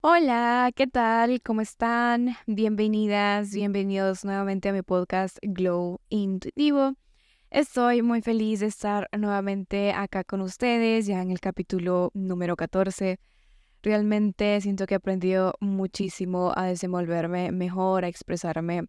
Hola, ¿qué tal? ¿Cómo están? Bienvenidas, bienvenidos nuevamente a mi podcast Glow Intuitivo. Estoy muy feliz de estar nuevamente acá con ustedes, ya en el capítulo número 14. Realmente siento que he aprendido muchísimo a desenvolverme mejor, a expresarme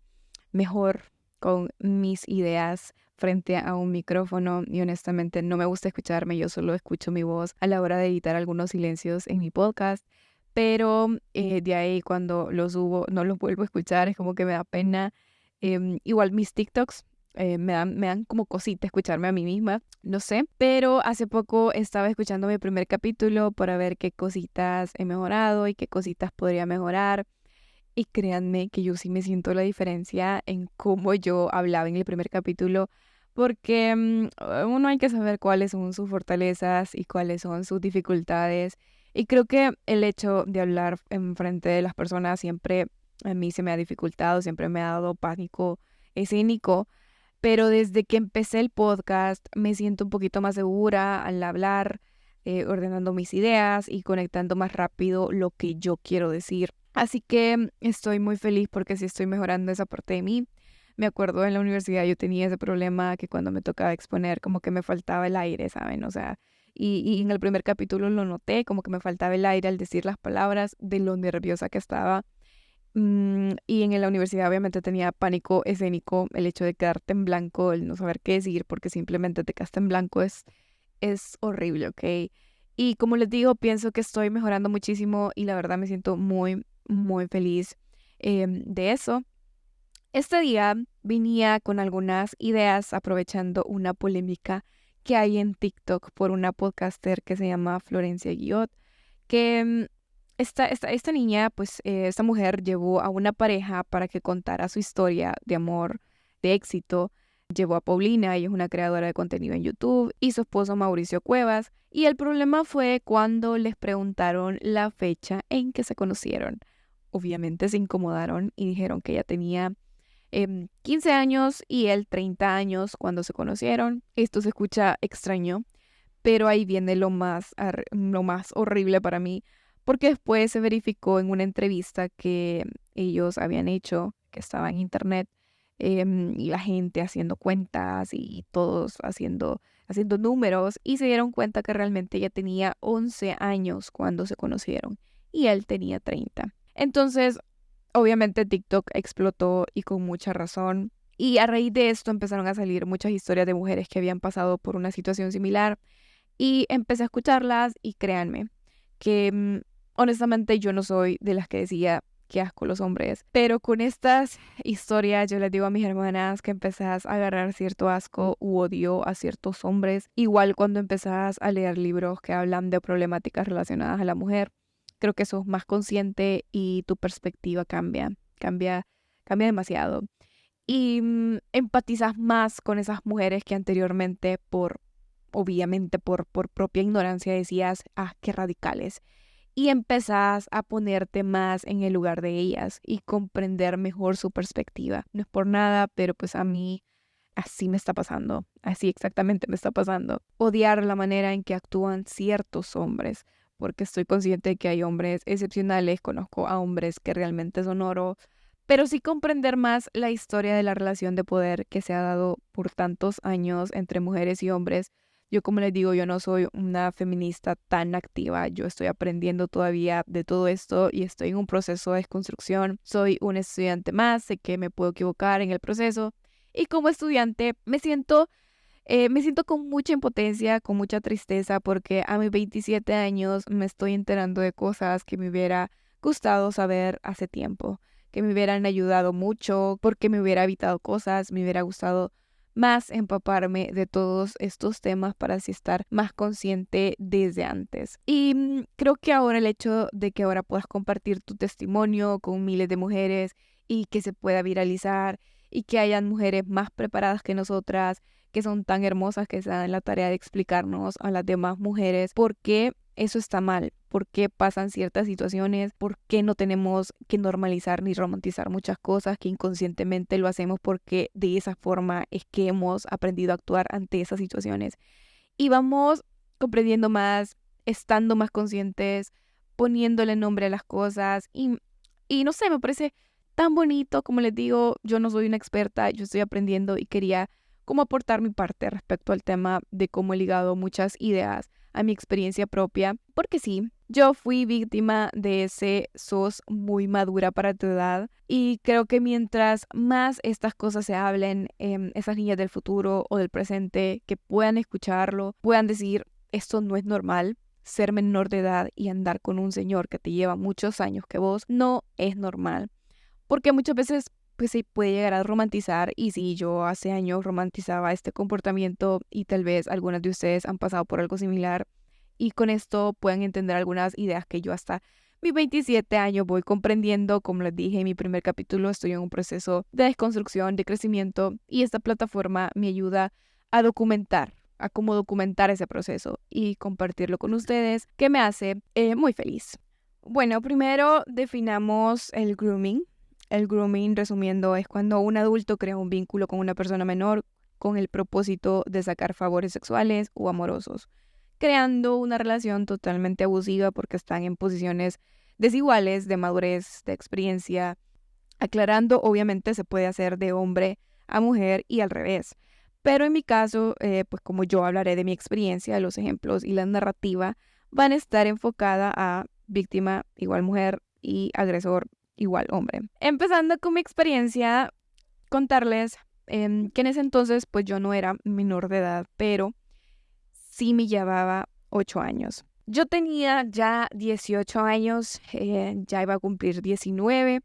mejor con mis ideas frente a un micrófono y honestamente no me gusta escucharme, yo solo escucho mi voz a la hora de editar algunos silencios en mi podcast, pero de ahí cuando los subo no los vuelvo a escuchar, es como que me da pena. Igual mis TikToks me dan como cosita escucharme a mí misma, no sé, pero hace poco estaba escuchando mi primer capítulo para ver qué cositas he mejorado y qué cositas podría mejorar. Y créanme que yo sí me siento la diferencia en cómo yo hablaba en el primer capítulo, porque uno hay que saber cuáles son sus fortalezas y cuáles son sus dificultades. Y creo que el hecho de hablar en frente de las personas siempre a mí se me ha dificultado, siempre me ha dado pánico escénico, pero desde que empecé el podcast me siento un poquito más segura al hablar, ordenando mis ideas y conectando más rápido lo que yo quiero decir. Así que estoy muy feliz porque sí estoy mejorando esa parte de mí. Me acuerdo en la universidad yo tenía ese problema que cuando me tocaba exponer como que me faltaba el aire, ¿saben? O sea, y en el primer capítulo lo noté, como que me faltaba el aire al decir las palabras de lo nerviosa que estaba. Y en la universidad obviamente tenía pánico escénico, el hecho de quedarte en blanco, el no saber qué decir porque simplemente te quedaste en blanco es horrible, ¿ok? Y como les digo, pienso que estoy mejorando muchísimo y la verdad me siento muy, muy feliz de eso. Este día venía con algunas ideas aprovechando una polémica que hay en TikTok por una podcaster que se llama Florencia Guillot, que esta niña, pues esta mujer llevó a una pareja para que contara su historia de amor, de éxito. Llevó a Paulina, ella es una creadora de contenido en YouTube, y su esposo Mauricio Cuevas. Y el problema fue cuando les preguntaron la fecha en que se conocieron. Obviamente se incomodaron y dijeron que ella tenía 15 años y él 30 años cuando se conocieron. Esto se escucha extraño, pero ahí viene lo más horrible para mí, porque después se verificó en una entrevista que ellos habían hecho, que estaba en internet, y la gente haciendo cuentas y todos haciendo números, y se dieron cuenta que realmente ella tenía 11 años cuando se conocieron y él tenía 30. Entonces, obviamente TikTok explotó y con mucha razón. Y a raíz de esto empezaron a salir muchas historias de mujeres que habían pasado por una situación similar y empecé a escucharlas y créanme que honestamente yo no soy de las que decía qué asco los hombres, pero con estas historias yo les digo a mis hermanas que empezás a agarrar cierto asco u odio a ciertos hombres, igual cuando empezás a leer libros que hablan de problemáticas relacionadas a la mujer, creo que sos más consciente y tu perspectiva cambia, cambia demasiado. Y empatizas más con esas mujeres que anteriormente obviamente por propia ignorancia decías, ah, qué radicales. Y empezás a ponerte más en el lugar de ellas y comprender mejor su perspectiva. No es por nada, pero pues a mí así me está pasando, así exactamente me está pasando. Odiar la manera en que actúan ciertos hombres, porque estoy consciente de que hay hombres excepcionales, conozco a hombres que realmente son oro, pero sí comprender más la historia de la relación de poder que se ha dado por tantos años entre mujeres y hombres. Yo, como les digo, yo no soy una feminista tan activa, yo estoy aprendiendo todavía de todo esto y estoy en un proceso de desconstrucción. Soy un estudiante más, sé que me puedo equivocar en el proceso y como estudiante me siento con mucha impotencia, con mucha tristeza, porque a mis 27 años me estoy enterando de cosas que me hubiera gustado saber hace tiempo, que me hubieran ayudado mucho, porque me hubiera evitado cosas, me hubiera gustado más empaparme de todos estos temas para así estar más consciente desde antes. Y creo que ahora el hecho de que ahora puedas compartir tu testimonio con miles de mujeres y que se pueda viralizar y que hayan mujeres más preparadas que nosotras, que son tan hermosas, que se dan la tarea de explicarnos a las demás mujeres por qué eso está mal, por qué pasan ciertas situaciones, por qué no tenemos que normalizar ni romantizar muchas cosas, que inconscientemente lo hacemos porque de esa forma es que hemos aprendido a actuar ante esas situaciones. Y vamos comprendiendo más, estando más conscientes, poniéndole nombre a las cosas y no sé, me parece tan bonito. Como les digo, yo no soy una experta, yo estoy aprendiendo y quería como aportar mi parte respecto al tema de cómo he ligado muchas ideas a mi experiencia propia, porque sí, yo fui víctima de ese sos muy madura para tu edad y creo que mientras más estas cosas se hablen, esas niñas del futuro o del presente que puedan escucharlo, puedan decir, esto no es normal. Ser menor de edad y andar con un señor que te lleva muchos años que vos no es normal. Porque muchas veces pues se puede llegar a romantizar y sí, yo hace años romantizaba este comportamiento y tal vez algunas de ustedes han pasado por algo similar y con esto pueden entender algunas ideas que yo hasta mis 27 años voy comprendiendo. Como les dije en mi primer capítulo, estoy en un proceso de desconstrucción, de crecimiento y esta plataforma me ayuda a documentar, a cómo documentar ese proceso y compartirlo con ustedes, que me hace muy feliz. Bueno, primero definamos el grooming. El grooming, resumiendo, es cuando un adulto crea un vínculo con una persona menor con el propósito de sacar favores sexuales o amorosos, creando una relación totalmente abusiva porque están en posiciones desiguales de madurez, de experiencia. Aclarando, obviamente se puede hacer de hombre a mujer y al revés. Pero en mi caso, pues como yo hablaré de mi experiencia, los ejemplos y la narrativa van a estar enfocada a víctima igual mujer y agresor igual hombre. Empezando con mi experiencia, contarles que en ese entonces pues yo no era menor de edad, pero sí me llevaba 8 años. Yo tenía ya 18 años, ya iba a cumplir 19.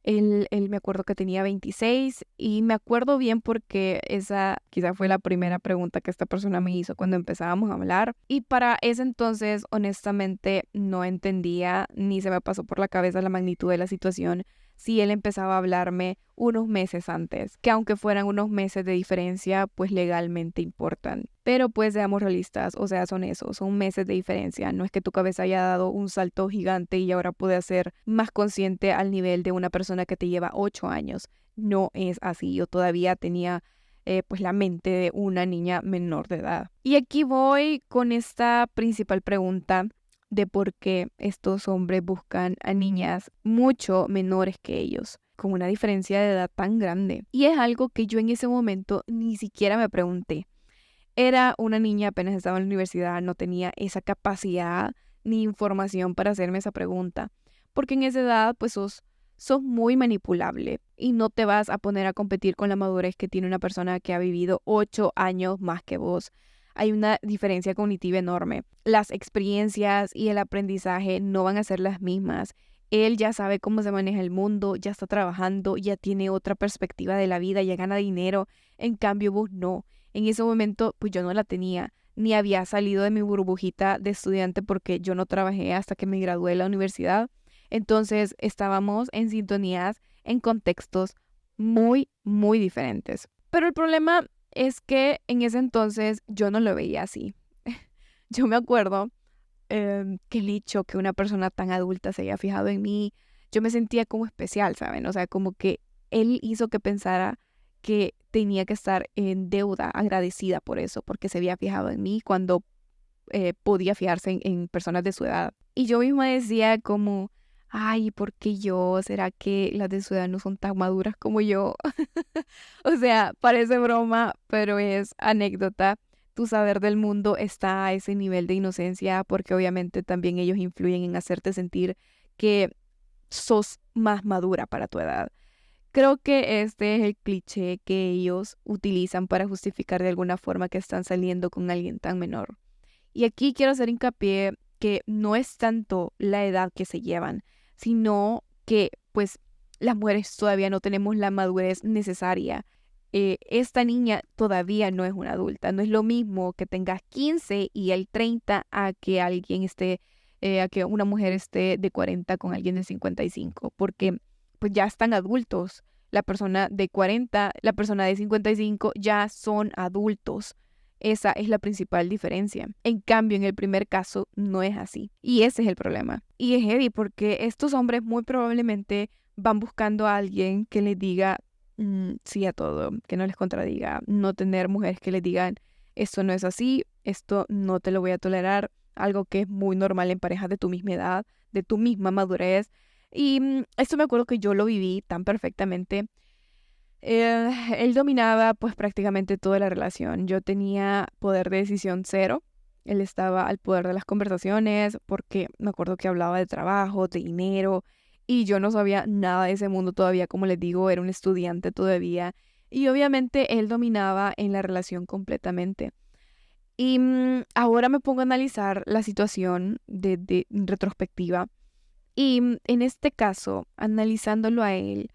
Él me acuerdo que tenía 26 y me acuerdo bien porque esa quizá fue la primera pregunta que esta persona me hizo cuando empezábamos a hablar. Y para ese entonces, honestamente, no entendía ni se me pasó por la cabeza la magnitud de la situación si él empezaba a hablarme unos meses antes, que aunque fueran unos meses de diferencia, pues legalmente importan. Pero pues seamos realistas, o sea, son eso, son meses de diferencia. No es que tu cabeza haya dado un salto gigante y ahora puedes ser más consciente al nivel de una persona que te lleva 8 años. No es así, yo todavía tenía pues la mente de una niña menor de edad. Y aquí voy con esta principal pregunta de por qué estos hombres buscan a niñas mucho menores que ellos, con una diferencia de edad tan grande. Y es algo que yo en ese momento ni siquiera me pregunté. Era una niña, apenas estaba en la universidad, no tenía esa capacidad ni información para hacerme esa pregunta. Porque en esa edad, pues sos muy manipulable y no te vas a poner a competir con la madurez que tiene una persona que ha vivido 8 años más que vos. Hay una diferencia cognitiva enorme. Las experiencias y el aprendizaje no van a ser las mismas. Él ya sabe cómo se maneja el mundo, ya está trabajando, ya tiene otra perspectiva de la vida, ya gana dinero. En cambio, vos no. En ese momento, pues yo no la tenía, ni había salido de mi burbujita de estudiante porque yo no trabajé hasta que me gradué de la universidad. Entonces, estábamos en sintonías, en contextos muy, muy diferentes. Pero el problema es que en ese entonces yo no lo veía así. Yo me acuerdo que el hecho que una persona tan adulta se haya fijado en mí, yo me sentía como especial, ¿saben? O sea, como que él hizo que pensara que tenía que estar en deuda, agradecida por eso, porque se había fijado en mí cuando podía fijarse en personas de su edad. Y yo misma decía como, ay, ¿por qué yo? ¿Será que las de su edad no son tan maduras como yo? O sea, parece broma, pero es anécdota. Tu saber del mundo está a ese nivel de inocencia porque obviamente también ellos influyen en hacerte sentir que sos más madura para tu edad. Creo que este es el cliché que ellos utilizan para justificar de alguna forma que están saliendo con alguien tan menor. Y aquí quiero hacer hincapié que no es tanto la edad que se llevan, sino que pues las mujeres todavía no tenemos la madurez necesaria. Esta niña todavía no es una adulta. No es lo mismo que tengas 15 y el 30 a que alguien esté, a que una mujer esté de 40 con alguien de 55, porque pues ya están adultos. La persona de 40, la persona de 55 ya son adultos. Esa es la principal diferencia. En cambio, en el primer caso, no es así. Y ese es el problema. Y es heavy porque estos hombres muy probablemente van buscando a alguien que les diga sí a todo, que no les contradiga. No tener mujeres que les digan, esto no es así, esto no te lo voy a tolerar. Algo que es muy normal en parejas de tu misma edad, de tu misma madurez. Y esto me acuerdo que yo lo viví tan perfectamente. Él dominaba pues prácticamente toda la relación. Yo tenía poder de decisión cero. Él estaba al poder de las conversaciones porque me acuerdo que hablaba de trabajo, de dinero y yo no sabía nada de ese mundo todavía, como les digo, era un estudiante todavía y obviamente él dominaba en la relación completamente. Y ahora me pongo a analizar la situación de en retrospectiva y en este caso, analizándolo a él,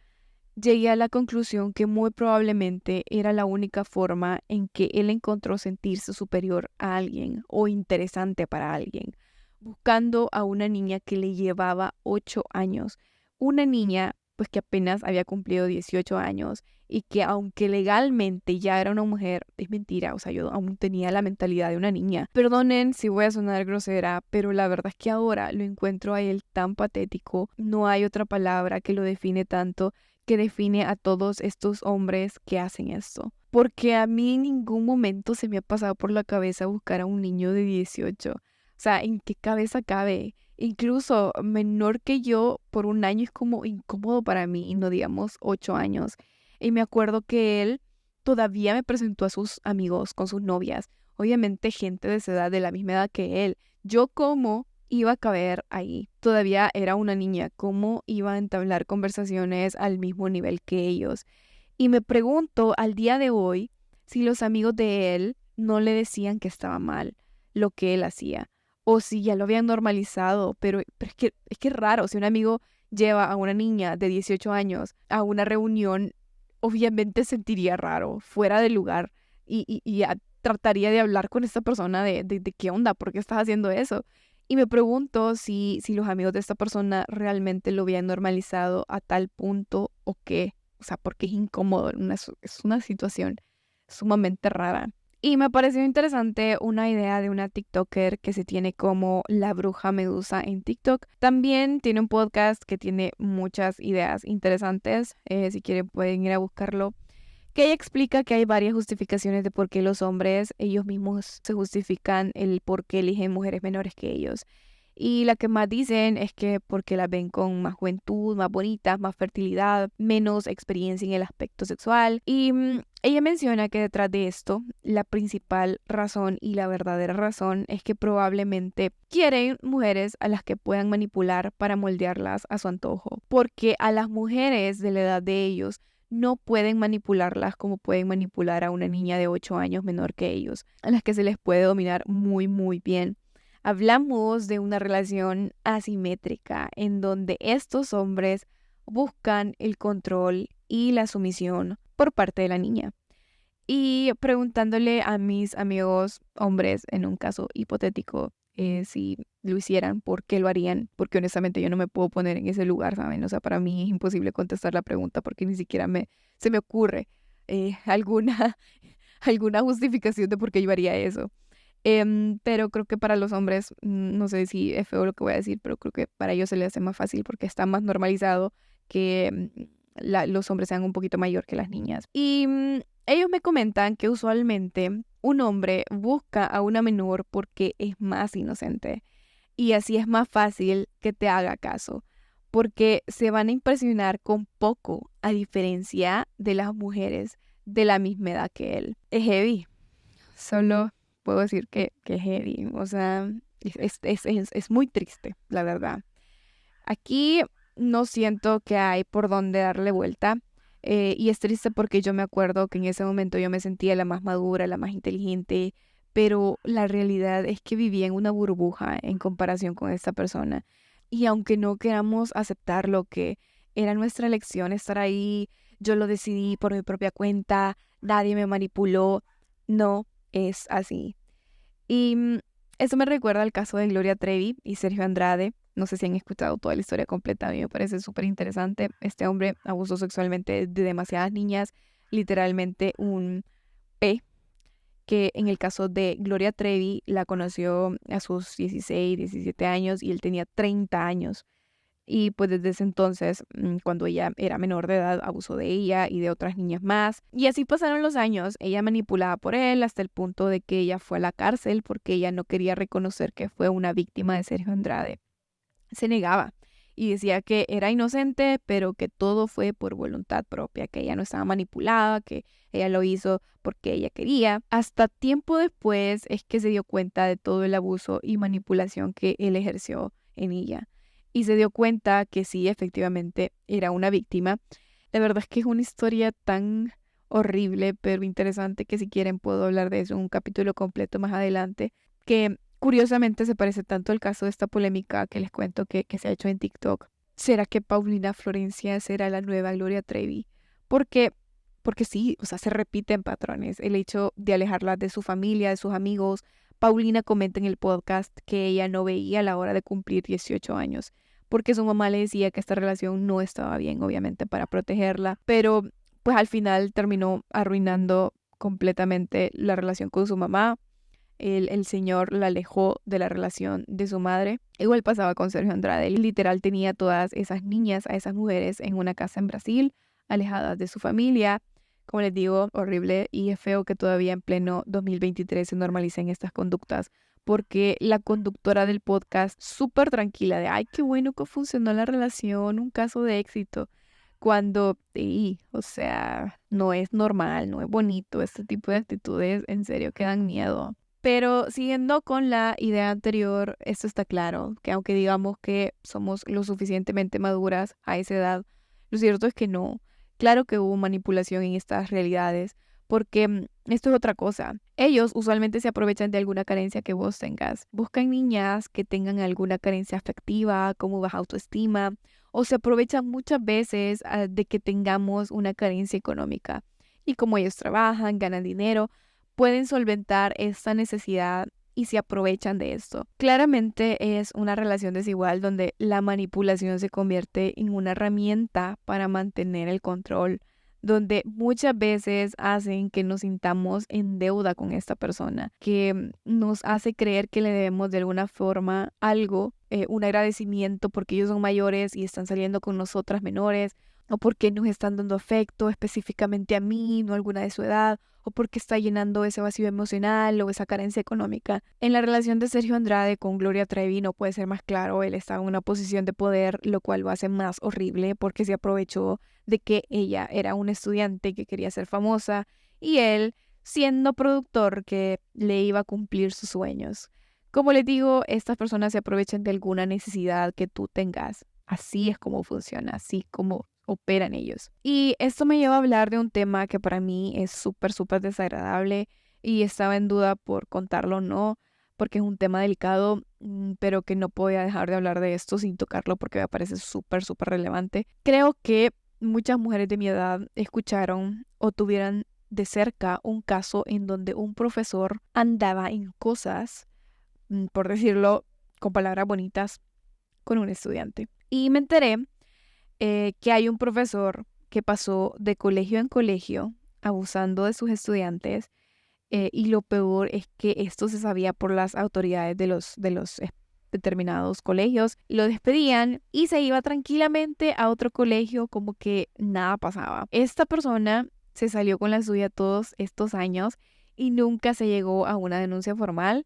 llegué a la conclusión que muy probablemente era la única forma en que él encontró sentirse superior a alguien o interesante para alguien, buscando a una niña que le llevaba 8 años. Una niña pues que apenas había cumplido 18 años y que aunque legalmente ya era una mujer, es mentira, o sea, yo aún tenía la mentalidad de una niña. Perdonen si voy a sonar grosera, pero la verdad es que ahora lo encuentro a él tan patético, no hay otra palabra que lo define tanto, que define a todos estos hombres que hacen esto. Porque a mí en ningún momento se me ha pasado por la cabeza buscar a un niño de 18. O sea, ¿en qué cabeza cabe? Incluso menor que yo por un año es como incómodo para mí, y no digamos 8 años. Y me acuerdo que él todavía me presentó a sus amigos con sus novias. Obviamente gente de esa edad, de la misma edad que él. Yo como iba a caber ahí. Todavía era una niña, ¿cómo iba a entablar conversaciones al mismo nivel que ellos? Y me pregunto al día de hoy si los amigos de él no le decían que estaba mal lo que él hacía, o si ya lo habían normalizado, pero es que es raro, si un amigo lleva a una niña de 18 años a una reunión, obviamente sentiría raro, fuera de lugar, y trataría de hablar con esta persona de qué onda, por qué estás haciendo eso. Y me pregunto si los amigos de esta persona realmente lo habían normalizado a tal punto o qué. O sea, porque es incómodo, es una situación sumamente rara. Y me pareció interesante una idea de una TikToker que se tiene como la bruja medusa en TikTok. También tiene un podcast que tiene muchas ideas interesantes. Si quieren pueden ir a buscarlo, que ella explica que hay varias justificaciones de por qué los hombres ellos mismos se justifican el por qué eligen mujeres menores que ellos. Y la que más dicen es que porque las ven con más juventud, más bonitas, más fertilidad, menos experiencia en el aspecto sexual. Y ella menciona que detrás de esto, la principal razón y la verdadera razón es que probablemente quieren mujeres a las que puedan manipular para moldearlas a su antojo. Porque a las mujeres de la edad de ellos no pueden manipularlas como pueden manipular a una niña de 8 años menor que ellos, a las que se les puede dominar muy, muy bien. Hablamos de una relación asimétrica en donde estos hombres buscan el control y la sumisión por parte de la niña. Y preguntándole a mis amigos hombres, en un caso hipotético, si lo hicieran, ¿por qué lo harían? Porque honestamente yo no me puedo poner en ese lugar, ¿saben? O sea, para mí es imposible contestar la pregunta porque ni siquiera se me ocurre alguna, alguna justificación de por qué yo haría eso. Pero creo que para los hombres, no sé si es feo lo que voy a decir, pero creo que para ellos se les hace más fácil porque está más normalizado que los hombres sean un poquito mayor que las niñas. Y ellos me comentan que usualmente un hombre busca a una menor porque es más inocente y así es más fácil que te haga caso, porque se van a impresionar con poco a diferencia de las mujeres de la misma edad que él. Es heavy, solo puedo decir que es heavy, o sea, es muy triste, la verdad. Aquí no siento que hay por dónde darle vuelta. Y es triste porque yo me acuerdo que en ese momento yo me sentía la más madura, la más inteligente, pero la realidad es que vivía en una burbuja en comparación con esta persona. Y aunque no queramos aceptar lo que era nuestra elección estar ahí, yo lo decidí por mi propia cuenta, nadie me manipuló, no es así. Y eso me recuerda al caso de Gloria Trevi y Sergio Andrade. No sé si han escuchado toda la historia completa, a mí me parece súper interesante. Este hombre abusó sexualmente de demasiadas niñas, literalmente un P, que en el caso de Gloria Trevi la conoció a sus 16, 17 años y él tenía 30 años. Y pues desde ese entonces, cuando ella era menor de edad, abusó de ella y de otras niñas más. Y así pasaron los años, ella manipulada por él hasta el punto de que ella fue a la cárcel porque ella no quería reconocer que fue una víctima de Sergio Andrade. se negaba y decía que era inocente, pero que todo fue por voluntad propia, que ella no estaba manipulada, que ella lo hizo porque ella quería. Hasta tiempo después es que se dio cuenta de todo el abuso y manipulación que él ejerció en ella. Y se dio cuenta que sí, efectivamente, era una víctima. La verdad es que es una historia tan horrible, pero interesante, que si quieren puedo hablar de eso en un capítulo completo más adelante, que curiosamente se parece tanto al caso de esta polémica que les cuento que se ha hecho en TikTok. ¿Será que Paulina Florencia será la nueva Gloria Trevi? Porque, porque sí, o sea, se repiten patrones. El hecho de alejarla de su familia, de sus amigos. Paulina comenta en el podcast que ella no veía la hora de cumplir 18 años, porque su mamá le decía que esta relación no estaba bien, obviamente, para protegerla, pero pues al final terminó arruinando completamente la relación con su mamá. El señor la alejó de la relación de su madre. Igual pasaba con Sergio Andrade. Él literal tenía a todas esas niñas, a esas mujeres en una casa en Brasil, alejadas de su familia. Como les digo, horrible, y es feo que todavía en pleno 2023 se normalicen estas conductas, porque la conductora del podcast, súper tranquila, de, ay, qué bueno que funcionó la relación, un caso de éxito, cuando, sí, o sea, no es normal, no es bonito, este tipo de actitudes en serio que dan miedo. Pero siguiendo con la idea anterior, esto está claro, que aunque digamos que somos lo suficientemente maduras a esa edad, lo cierto es que no. Claro que hubo manipulación en estas realidades, porque esto es otra cosa. Ellos usualmente se aprovechan de alguna carencia que vos tengas. Buscan niñas que tengan alguna carencia afectiva, como baja autoestima, o se aprovechan muchas veces de que tengamos una carencia económica. Y como ellos trabajan, ganan dinero, pueden solventar esta necesidad y se aprovechan de esto. Claramente es una relación desigual donde la manipulación se convierte en una herramienta para mantener el control, donde muchas veces hacen que nos sintamos en deuda con esta persona, que nos hace creer que le debemos de alguna forma algo, un agradecimiento porque ellos son mayores y están saliendo con nosotras menores, o porque nos están dando afecto específicamente a mí, no a alguna de su edad, o porque está llenando ese vacío emocional o esa carencia económica. En la relación de Sergio Andrade con Gloria Trevi no puede ser más claro. Él estaba en una posición de poder, lo cual lo hace más horrible porque se aprovechó de que ella era una estudiante que quería ser famosa y él, siendo productor, que le iba a cumplir sus sueños. Como les digo, estas personas se aprovechan de alguna necesidad que tú tengas. Así es como funciona, así como operan ellos. Y esto me lleva a hablar de un tema que para mí es súper desagradable y estaba en duda por contarlo o no, porque es un tema delicado, pero que no podía dejar de hablar de esto sin tocarlo porque me parece súper relevante. Creo que muchas mujeres de mi edad escucharon o tuvieran de cerca un caso en donde un profesor andaba en cosas, por decirlo con palabras bonitas, con un estudiante. Y me enteré que hay un profesor que pasó de colegio en colegio abusando de sus estudiantes, y lo peor es que esto se sabía por las autoridades de los determinados colegios. Lo despedían y se iba tranquilamente a otro colegio como que nada pasaba. Esta persona se salió con la suya todos estos años y nunca se llegó a una denuncia formal.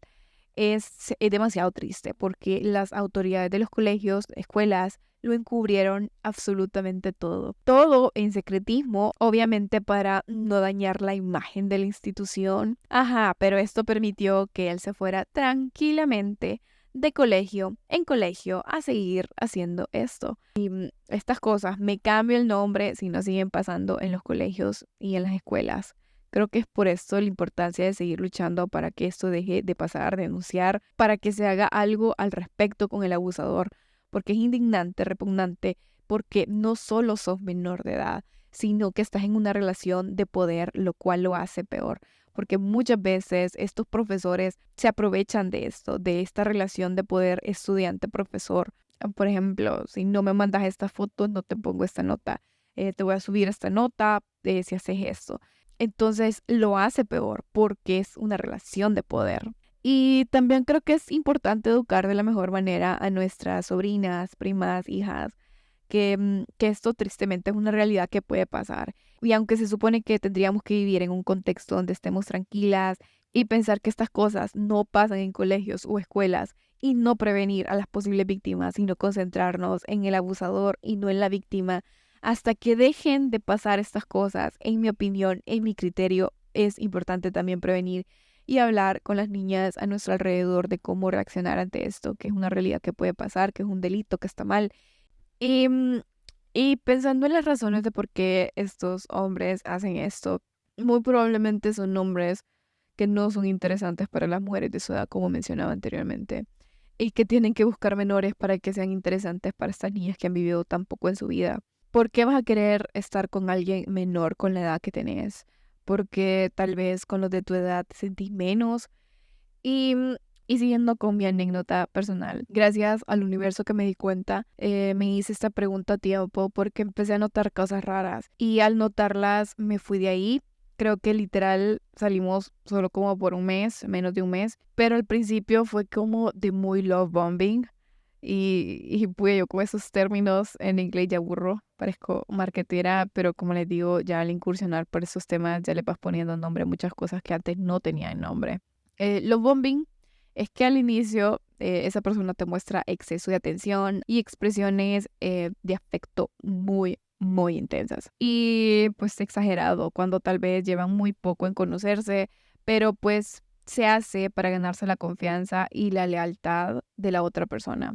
Es demasiado triste porque las autoridades de los colegios, escuelas, lo encubrieron absolutamente todo. Todo en secretismo, obviamente para no dañar la imagen de la institución. Ajá, pero esto permitió que él se fuera tranquilamente de colegio en colegio a seguir haciendo esto. Y estas cosas, me cambio el nombre si no siguen pasando en los colegios y en las escuelas. Creo que es por esto la importancia de seguir luchando para que esto deje de pasar, denunciar, para que se haga algo al respecto con el abusador, porque es indignante, repugnante, porque no solo sos menor de edad, sino que estás en una relación de poder, lo cual lo hace peor, porque muchas veces estos profesores se aprovechan de esto, de esta relación de poder estudiante-profesor. Por ejemplo, si no me mandas esta foto, no te pongo esta nota. Te voy a subir esta nota si haces esto. Entonces lo hace peor porque es una relación de poder. Y también creo que es importante educar de la mejor manera a nuestras sobrinas, primas, hijas, que esto tristemente es una realidad que puede pasar. Y aunque se supone que tendríamos que vivir en un contexto donde estemos tranquilas y pensar que estas cosas no pasan en colegios o escuelas y no prevenir a las posibles víctimas, sino concentrarnos en el abusador y no en la víctima. Hasta que dejen de pasar estas cosas, en mi opinión, en mi criterio, es importante también prevenir y hablar con las niñas a nuestro alrededor de cómo reaccionar ante esto, que es una realidad que puede pasar, que es un delito, que está mal. Y, y pensando en las razones de por qué estos hombres hacen esto, muy probablemente son hombres que no son interesantes para las mujeres de su edad, como mencionaba anteriormente, y que tienen que buscar menores para que sean interesantes para estas niñas que han vivido tan poco en su vida. ¿Por qué vas a querer estar con alguien menor con la edad que tenés? Porque tal vez con los de tu edad te sentís menos. Y, y siguiendo con mi anécdota personal, gracias al universo que me di cuenta, me hice esta pregunta a tiempo porque empecé a notar cosas raras. Y al notarlas me fui de ahí. Creo que literal salimos solo como por un mes, menos de un mes. Pero al principio fue como de muy love bombing. Y pues yo con esos términos en inglés ya aburro, parezco marketera, pero como les digo, ya al incursionar por esos temas ya le vas poniendo nombre a muchas cosas que antes no tenían nombre. Love bombing es que al inicio esa persona te muestra exceso de atención y expresiones de afecto muy, muy intensas. Y pues exagerado, cuando tal vez llevan muy poco en conocerse, pero pues se hace para ganarse la confianza y la lealtad de la otra persona.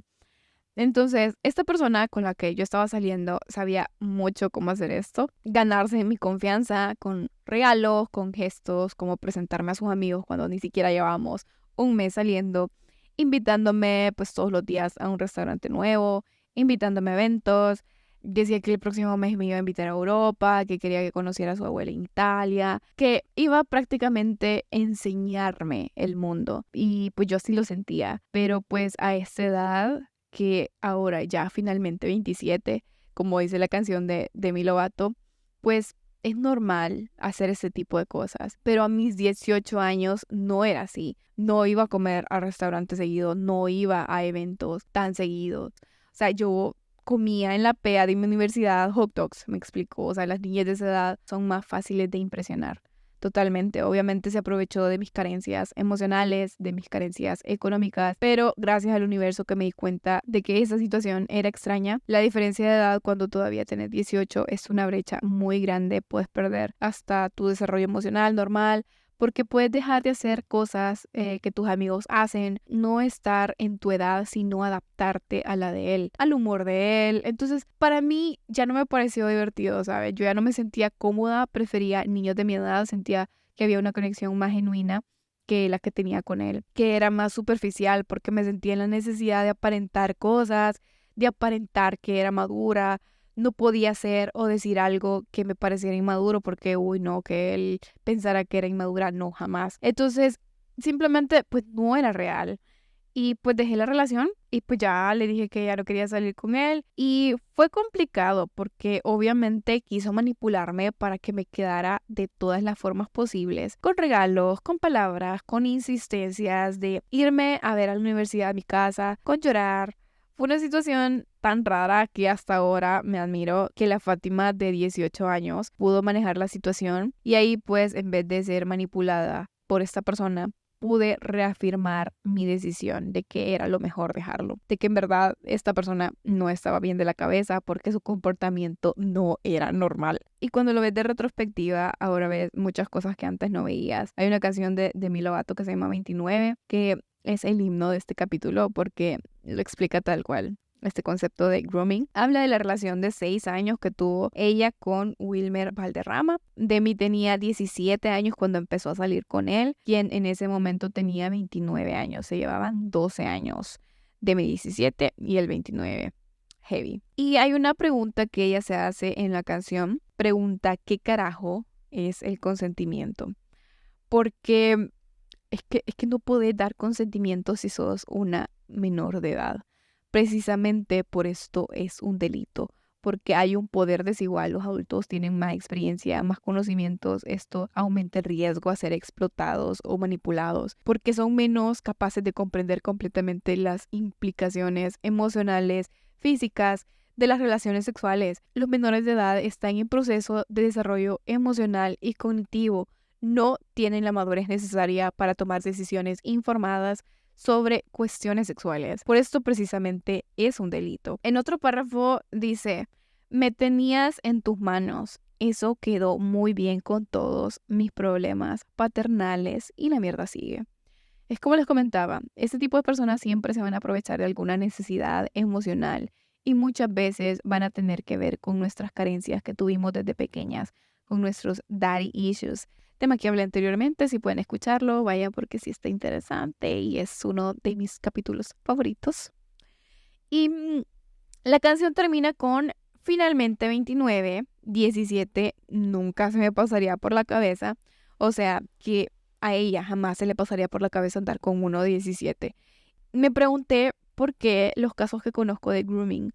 Entonces, esta persona con la que yo estaba saliendo sabía mucho cómo hacer esto, ganarse mi confianza con regalos, con gestos, como presentarme a sus amigos cuando ni siquiera llevábamos un mes saliendo, invitándome pues todos los días a un restaurante nuevo, invitándome a eventos. Decía que el próximo mes me iba a invitar a Europa, que quería que conociera a su abuela en Italia, que iba prácticamente a enseñarme el mundo. Y pues yo sí lo sentía, pero pues a esta edad que ahora ya finalmente 27, como dice la canción de Demi Lovato, pues es normal hacer ese tipo de cosas. Pero a mis 18 años no era así. No iba a comer a restaurantes seguidos, no iba a eventos tan seguidos. O sea, yo comía en la PEA de mi universidad hot dogs, me explicó. O sea, las niñas de esa edad son más fáciles de impresionar. Totalmente, obviamente se aprovechó de mis carencias emocionales, de mis carencias económicas, pero gracias al universo que me di cuenta de que esa situación era extraña. La diferencia de edad cuando todavía tienes 18 es una brecha muy grande, puedes perder hasta tu desarrollo emocional normal, porque puedes dejar de hacer cosas que tus amigos hacen, no estar en tu edad, sino adaptarte a la de él, al humor de él. Entonces, para mí ya no me pareció divertido, ¿sabes? Yo ya no me sentía cómoda, prefería niños de mi edad, sentía que había una conexión más genuina que la que tenía con él, que era más superficial porque me sentía en la necesidad de aparentar cosas, de aparentar que era madura, no podía hacer o decir algo que me pareciera inmaduro porque, uy, no, que él pensara que era inmadura, no, jamás. Entonces, simplemente, pues no era real. Y pues dejé la relación y pues ya le dije que ya no quería salir con él. Y fue complicado porque obviamente quiso manipularme para que me quedara de todas las formas posibles. Con regalos, con palabras, con insistencias de irme a ver a la universidad a mi casa, con llorar. Fue una situación tan rara que hasta ahora me admiro que la Fátima de 18 años pudo manejar la situación y ahí pues en vez de ser manipulada por esta persona, pude reafirmar mi decisión de que era lo mejor dejarlo, de que en verdad esta persona no estaba bien de la cabeza porque su comportamiento no era normal. Y cuando lo ves de retrospectiva, ahora ves muchas cosas que antes no veías. Hay una canción de Demi Lovato que se llama 29, que es el himno de este capítulo porque lo explica tal cual. Este concepto de grooming. Habla de la relación de 6 años que tuvo ella con Wilmer Valderrama. Demi tenía 17 años cuando empezó a salir con él, quien en ese momento tenía 29 años. Se llevaban 12 años. Demi 17 y el 29. Heavy. Y hay una pregunta que ella se hace en la canción. Pregunta, ¿qué carajo es el consentimiento? Porque es que no podés dar consentimiento si sos una menor de edad. Precisamente por esto es un delito, porque hay un poder desigual. Los adultos tienen más experiencia, más conocimientos. Esto aumenta el riesgo a ser explotados o manipulados, porque son menos capaces de comprender completamente las implicaciones emocionales, físicas, de las relaciones sexuales. Los menores de edad están en proceso de desarrollo emocional y cognitivo. No tienen la madurez necesaria para tomar decisiones informadas sobre cuestiones sexuales. Por esto precisamente es un delito. En otro párrafo dice, me tenías en tus manos. Eso quedó muy bien con todos mis problemas paternales y la mierda sigue. Es como les comentaba, este tipo de personas siempre se van a aprovechar de alguna necesidad emocional y muchas veces van a tener que ver con nuestras carencias que tuvimos desde pequeñas, con nuestros daddy issues. Tema que hablé anteriormente, si pueden escucharlo, vaya porque sí está interesante y es uno de mis capítulos favoritos. Y la canción termina con finalmente 29, 17, nunca se me pasaría por la cabeza. O sea, que a ella jamás se le pasaría por la cabeza andar con uno de 17. Me pregunté por qué los casos que conozco de grooming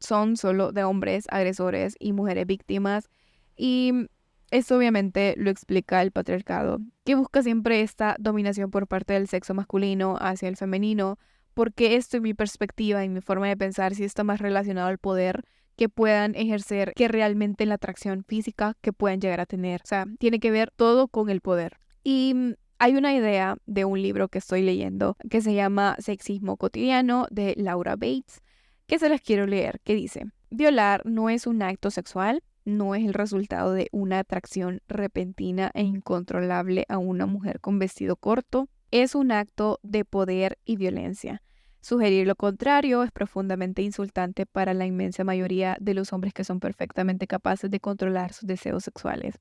son solo de hombres agresores y mujeres víctimas. Y esto obviamente lo explica el patriarcado, que busca siempre esta dominación por parte del sexo masculino hacia el femenino, porque esto en mi perspectiva y mi forma de pensar sí está más relacionado al poder que puedan ejercer que realmente la atracción física que puedan llegar a tener. O sea, tiene que ver todo con el poder. Y hay una idea de un libro que estoy leyendo que se llama Sexismo Cotidiano de Laura Bates, que se las quiero leer, que dice, violar no es un acto sexual, no es el resultado de una atracción repentina e incontrolable a una mujer con vestido corto, es un acto de poder y violencia. Sugerir lo contrario es profundamente insultante para la inmensa mayoría de los hombres que son perfectamente capaces de controlar sus deseos sexuales.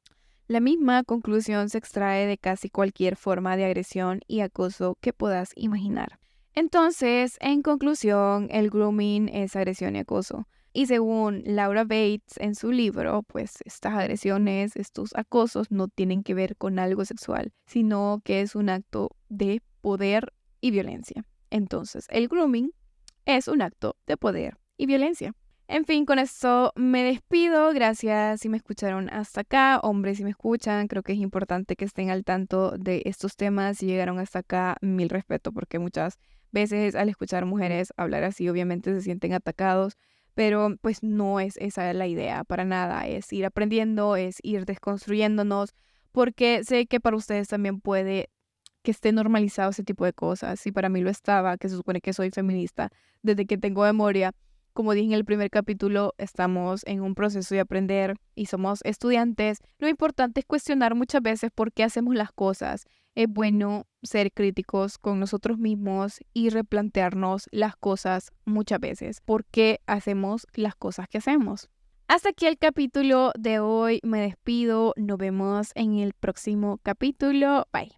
La misma conclusión se extrae de casi cualquier forma de agresión y acoso que puedas imaginar. Entonces, en conclusión, el grooming es agresión y acoso. Y según Laura Bates en su libro, pues estas agresiones, estos acosos no tienen que ver con algo sexual, sino que es un acto de poder y violencia. Entonces, el grooming es un acto de poder y violencia. En fin, con esto me despido. Gracias si me escucharon hasta acá. Hombres, si me escuchan, creo que es importante que estén al tanto de estos temas. Si llegaron hasta acá, mil respeto, porque muchas veces al escuchar mujeres hablar así, obviamente se sienten atacados, pero pues no es esa la idea para nada. Es ir aprendiendo, es ir desconstruyéndonos, porque sé que para ustedes también puede que esté normalizado ese tipo de cosas. Y para mí lo estaba, que se supone que soy feminista desde que tengo memoria. Como dije en el primer capítulo, estamos en un proceso de aprender y somos estudiantes. Lo importante es cuestionar muchas veces por qué hacemos las cosas. Es bueno ser críticos con nosotros mismos y replantearnos las cosas muchas veces. ¿Por qué hacemos las cosas que hacemos? Hasta aquí el capítulo de hoy. Me despido. Nos vemos en el próximo capítulo. Bye.